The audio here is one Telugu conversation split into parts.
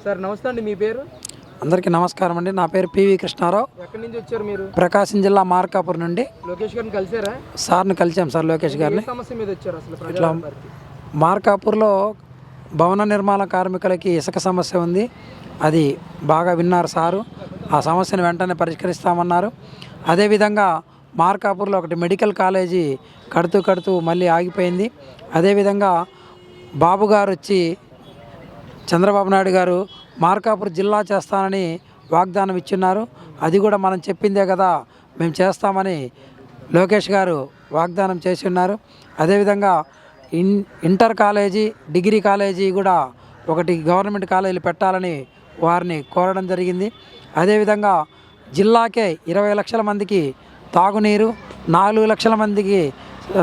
సార్ నమస్తే అండి, మీ పేరు? అందరికీ నమస్కారం అండి. నా పేరు పివి కృష్ణారావు. ఎక్కడి నుంచి వచ్చారు మీరు? ప్రకాశం జిల్లా మార్కాపూర్ నుండి. లోకేష్ గారిని కలిసారా? సార్ని కలిసాం సార్, లోకేష్ గారిని. సమస్య మీద వచ్చారు అసలు? ఇట్లా మార్కాపూర్లో భవన నిర్మాణ కార్మికులకి ఇసుక సమస్య ఉంది, అది బాగా విన్నారు సారు. ఆ సమస్యను వెంటనే పరిష్కరిస్తామన్నారు. అదేవిధంగా మార్కాపూర్లో ఒకటి మెడికల్ కాలేజీ కడుతూ మళ్ళీ ఆగిపోయింది. అదేవిధంగా బాబు గారు వచ్చి చంద్రబాబు నాయుడు గారు మార్కాపూర్ జిల్లా చేస్తానని వాగ్దానం ఇచ్చున్నారు. అది కూడా మనం చెప్పిందే కదా, మేము చేస్తామని లోకేష్ గారు వాగ్దానం చేసి ఉన్నారు. అదేవిధంగా ఇంటర్ కాలేజీ, డిగ్రీ కాలేజీ కూడా ఒకటి గవర్నమెంట్ కాలేజీలు పెట్టాలని వారిని కోరడం జరిగింది. అదేవిధంగా జిల్లాకే 20 లక్షల మందికి తాగునీరు, 4 లక్షల మందికి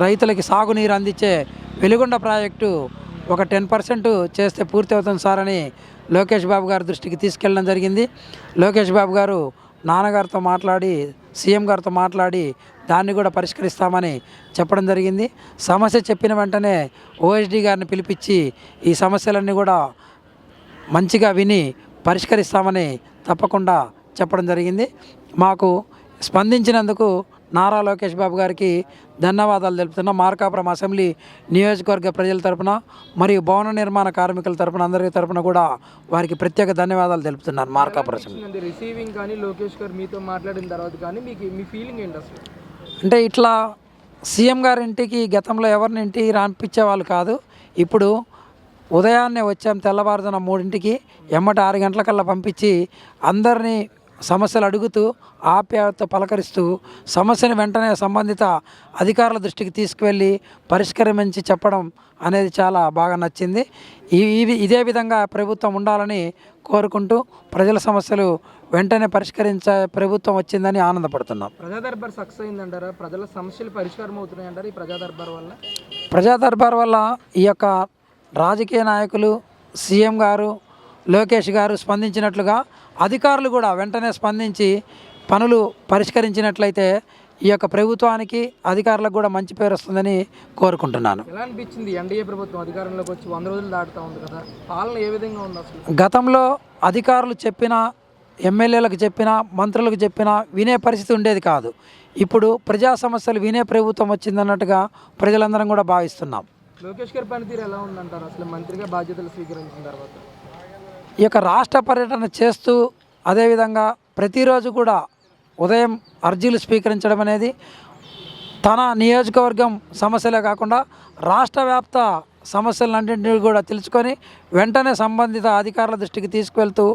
రైతులకి సాగునీరు అందించే వెలుగొండ ప్రాజెక్టు ఒక 10% చేస్తే పూర్తి అవుతుంది సార్ అని లోకేష్ బాబు గారి దృష్టికి తీసుకెళ్ళడం జరిగింది. లోకేష్ బాబు గారు నాన్నగారితో మాట్లాడి, సీఎం గారితో మాట్లాడి దాన్ని కూడా పరిష్కరిస్తామని చెప్పడం జరిగింది. సమస్య చెప్పిన వెంటనే ఓఎస్డీ గారిని పిలిపించి ఈ సమస్యలన్నీ కూడా మంచిగా విని పరిష్కరిస్తామని తప్పకుండా చెప్పడం జరిగింది. మాకు స్పందించినందుకు నారా లోకేష్ బాబు గారికి ధన్యవాదాలు తెలుపుతున్నా. మార్కాపురం అసెంబ్లీ నియోజకవర్గ ప్రజల తరపున మరియు భవన నిర్మాణ కార్మికుల తరపున అందరి తరపున కూడా వారికి ప్రత్యేక ధన్యవాదాలు తెలుపుతున్నాను. మార్కాపురం అసెంబ్లీ రిసీవింగ్ కానీ లోకేష్ గారు మీతో మాట్లాడిన తర్వాత కానీ మీ ఫీలింగ్ ఏంటి అసలు? అంటే ఇట్లా సీఎం గారి ఇంటికి గతంలో ఎవరిని ఇంటికి రానిపించేవాళ్ళు కాదు. ఇప్పుడు ఉదయాన్నే వచ్చాం, తెల్లవారుజామున 3ంటికి ఎమ్మటి 6 గంటలకల్లా పంపించి అందరినీ సమస్యలు అడుగుతూ ఆప్యాయతతో పలకరిస్తూ సమస్యను వెంటనే సంబంధిత అధికారుల దృష్టికి తీసుకువెళ్ళి పరిష్కరించి చెప్పడం అనేది చాలా బాగా నచ్చింది. ఇదే విధంగా ప్రభుత్వం ఉండాలని కోరుకుంటూ ప్రజల సమస్యలు వెంటనే పరిష్కరించే ప్రభుత్వం వచ్చిందని ఆనందపడుతున్నాం. ప్రజా దర్బార్ సక్సెస్ అయిందంటారా? ప్రజల సమస్యలు పరిష్కారం అవుతున్నాయి అంటారు ఈ ప్రజా దర్బార్ వల్ల? ప్రజా దర్బార్ వల్ల ఈ యొక్క రాజకీయ నాయకులు, సీఎం గారు, లోకేష్ గారు స్పందించినట్లుగా అధికారులు కూడా వెంటనే స్పందించి పనులు పరిష్కరించినట్లయితే ఈ యొక్క ప్రభుత్వానికి, అధికారులకు కూడా మంచి పేరు వస్తుందని కోరుకుంటున్నాను. ఎలా అనిపించింది ఎన్డీఏ ప్రభుత్వం అధికారంలోకి వచ్చి 100 రోజులు దాటుతూ ఉంది కదా, పాలన ఏ విధంగా ఉంది అసలు? గతంలో అధికారులు చెప్పినా, ఎమ్మెల్యేలకు చెప్పినా, మంత్రులకు చెప్పినా వినే పరిస్థితి ఉండేది కాదు. ఇప్పుడు ప్రజా సమస్యలు వినే ప్రభుత్వం వచ్చిందన్నట్టుగా ప్రజలందరం కూడా భావిస్తున్నాం. లోకేష్ గారి పనితీరు ఎలా ఉందంటారు అసలు మంత్రిగా బాధ్యతలు స్వీకరించిన తర్వాత? ఈ యొక్క రాష్ట్ర పర్యటన చేస్తూ అదేవిధంగా ప్రతిరోజు కూడా ఉదయం అర్జీలు స్వీకరించడం అనేది తన నియోజకవర్గం సమస్యలే కాకుండా రాష్ట్ర వ్యాప్త సమస్యలన్నింటినీ కూడా తెలుసుకొని వెంటనే సంబంధిత అధికారుల దృష్టికి తీసుకువెళ్తూ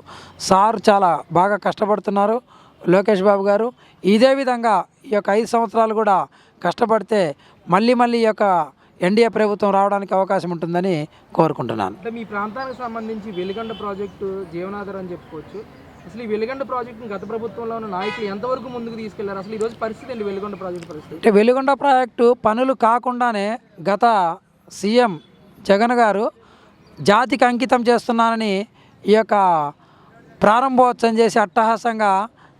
సార్ చాలా బాగా కష్టపడుతున్నారు లోకేష్ బాబు గారు. ఇదే విధంగా ఈ యొక్క 5 సంవత్సరాలు కూడా కష్టపడితే మళ్ళీ ఈ యొక్క ఎన్డీఏ ప్రభుత్వం రావడానికి అవకాశం ఉంటుందని కోరుకుంటున్నాను. అంటే మీ ప్రాంతానికి సంబంధించి వెలిగొండ ప్రాజెక్టు జీవనాధారం అని చెప్పుకోవచ్చు. అసలు ఈ వెలిగొండ ప్రాజెక్టును గత ప్రభుత్వంలో ఉన్న నాయకులు ఎంతవరకు ముందుకు తీసుకెళ్లారు? అసలు ఈరోజు పరిస్థితి ఏంటి వెలిగొండ ప్రాజెక్టు పరిస్థితి? అంటే వెలిగొండ ప్రాజెక్టు పనులు కాకుండానే గత సీఎం జగన్ గారు జాతికి అంకితం చేస్తున్నానని ఈ యొక్క ప్రారంభోత్సవం చేసి అట్టహాసంగా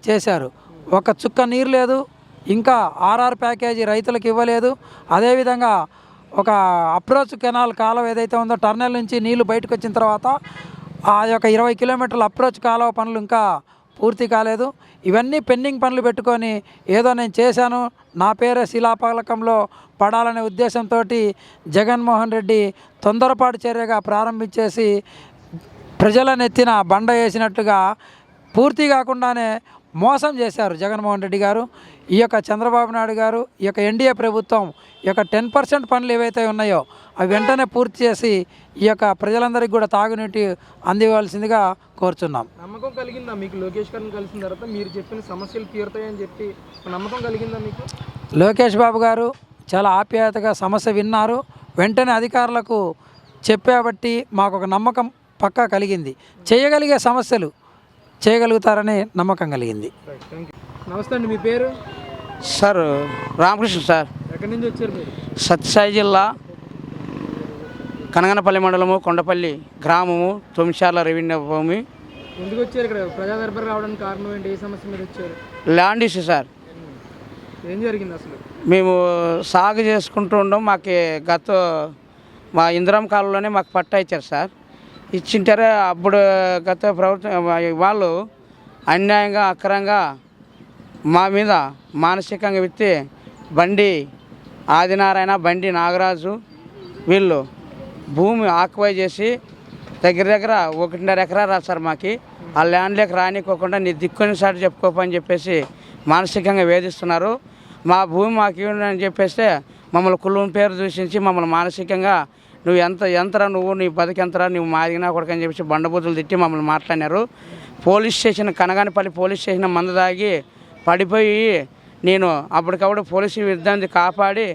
చేశారు. ఒక చుక్క నీరు లేదు, ఇంకా ఆర్ఆర్ ప్యాకేజీ రైతులకు ఇవ్వలేదు. అదేవిధంగా ఒక అప్రోచ్ కెనాల్ కాలువ ఏదైతే ఉందో టర్నల్ నుంచి నీళ్లు బయటకు వచ్చిన తర్వాత ఆ యొక్క 20 కిలోమీటర్ల అప్రోచ్ కాలువ పనులు ఇంకా పూర్తి కాలేదు. ఇవన్నీ పెండింగ్ పనులు పెట్టుకొని ఏదో నేను చేశాను, నా పేరే శిలాఫలకంలో పడాలనే ఉద్దేశంతో జగన్మోహన్ రెడ్డి తొందరపాటు చర్యగా ప్రారంభించేసి ప్రజలను ఎత్తిన బండ వేసినట్టుగా పూర్తి కాకుండానే మోసం చేశారు జగన్మోహన్ రెడ్డి గారు. ఈ యొక్క చంద్రబాబు నాయుడు గారు, ఈ యొక్క ఎన్డీఏ ప్రభుత్వం ఈ యొక్క 10% పనులు ఏవైతే ఉన్నాయో అవి వెంటనే పూర్తి చేసి ఈ యొక్క ప్రజలందరికీ కూడా తాగునీటి అందివ్వాల్సిందిగా కోరుచున్నాం. నమ్మకం కలిగిందా మీకు లోకేష్ గారిని కలిసిన తర్వాత? మీరు చెప్పిన సమస్యలు తీరుతాయని చెప్పి నమ్మకం కలిగిందా మీకు? లోకేష్ బాబు గారు చాలా ఆప్యాయతగా సమస్య విన్నారు, వెంటనే అధికారులకు చెప్పేబట్టి మాకు ఒక నమ్మకం పక్కా కలిగింది. చేయగలిగే సమస్యలు చేయగలుగుతారని నమ్మకం కలిగింది. నమస్తే అండి, మీ పేరు? Sir Ramakrishna sir. ఎక్కడి నుంచి వచ్చారు మీరు? సత్యసాయి జిల్లా కనగనపల్లి మండలము, కొండపల్లి గ్రామము, 9 రెవెన్యూ భూమి. ఎందుకు వచ్చారు ఇక్కడ? ప్రజా దర్బార్ రావడానికి కారణం ఏంటి? ఏ సమస్య మీద వచ్చారు? Land issue sir. ఏం జరిగింది అసలు? మేము సాగు చేసుకుంటూ ఉన్నాం. మాకు మా ఇందిరం కాలంలోనే మాకు పట్టా ఇచ్చారు సార్. ఇచ్చింటారే అప్పుడు గత ప్రభుత్వం వాళ్ళు అన్యాయంగా అక్రమంగా మా మీద మానసికంగా విత్తి బండి ఆదినారాయణ బండి నాగరాజు వీళ్ళు భూమి ఆక్యుపై చేసి దగ్గర 1.5 ఎకరా రాశారు మాకి. ఆ ల్యాండ్లోకి రానికోకుండా నీ దిక్కుని సాటి చెప్పుకోపని చెప్పేసి మానసికంగా వేధిస్తున్నారు. మా భూమి మాకు ఇవ్వని చెప్పేస్తే మమ్మల్ని కులం పేరు దూషించి మమ్మల్ని మానసికంగా నువ్వు ఎంతరా నువ్వు నీ బతికెంతరా నువ్వు మాదిగినా కొడుకని చెప్పేసి బండబూతులు తిట్టి మమ్మల్ని మాట్లాడినారు. పోలీస్ స్టేషన్ కనగానిపల్లి పోలీస్ స్టేషన్ మందు తాగి పడిపోయి నేను అప్పటికప్పుడు పోలీసు విద్యార్థి కాపాడి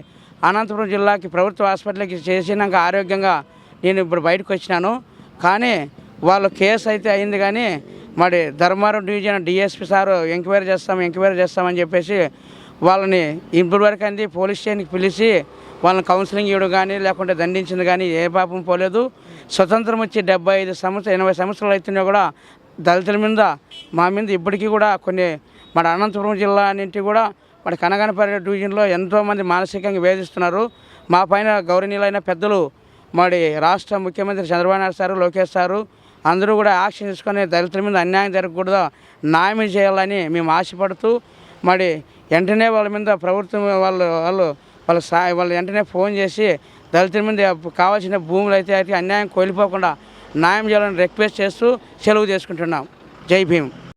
అనంతపురం జిల్లాకి ప్రభుత్వ హాస్పిటల్కి చేసినాక ఆరోగ్యంగా నేను ఇప్పుడు బయటకు వచ్చినాను. కానీ వాళ్ళు కేసు అయితే అయింది కానీ మరి Dharmaram division DSP sir enquiry చేస్తామని చెప్పేసి వాళ్ళని ఇప్పుడు వరకు అంది పోలీస్ స్టేషన్కి పిలిచి వాళ్ళని కౌన్సిలింగ్ ఇవ్వడం కానీ లేకుంటే దండించింది కానీ ఏ పాపం పోలేదు. స్వతంత్రం వచ్చి 75 సంవత్సరాలు 80 సంవత్సరాలు అవుతున్నా కూడా దళితుల మీద మా మీద ఇప్పటికీ కూడా కొన్ని మన అనంతపురం జిల్లా నుంచి కూడా మరి కనగానపల్లి డివిజన్లో ఎంతోమంది మానసికంగా వేధిస్తున్నారు. మా పైన గౌరవనీయులైన పెద్దలు మరి రాష్ట్ర ముఖ్యమంత్రి చంద్రబాబు నాయుడు సారు లోకేష్ సారు అందరూ కూడా యాక్షన్ తీసుకొని దళితుల మీద అన్యాయం జరగకూడదు న్యాయం చేయాలని మేము ఆశపడుతూ మరి వెంటనే వాళ్ళ మీద ప్రభుత్వం వాళ్ళు వెంటనే ఫోన్ చేసి దళితుల మీద కావాల్సిన భూములు అయితే అన్యాయం కోల్పోకుండా న్యాయం చేయాలని రిక్వెస్ట్ చేస్తూ సెలవు చేసుకుంటున్నాం. జై భీమ్.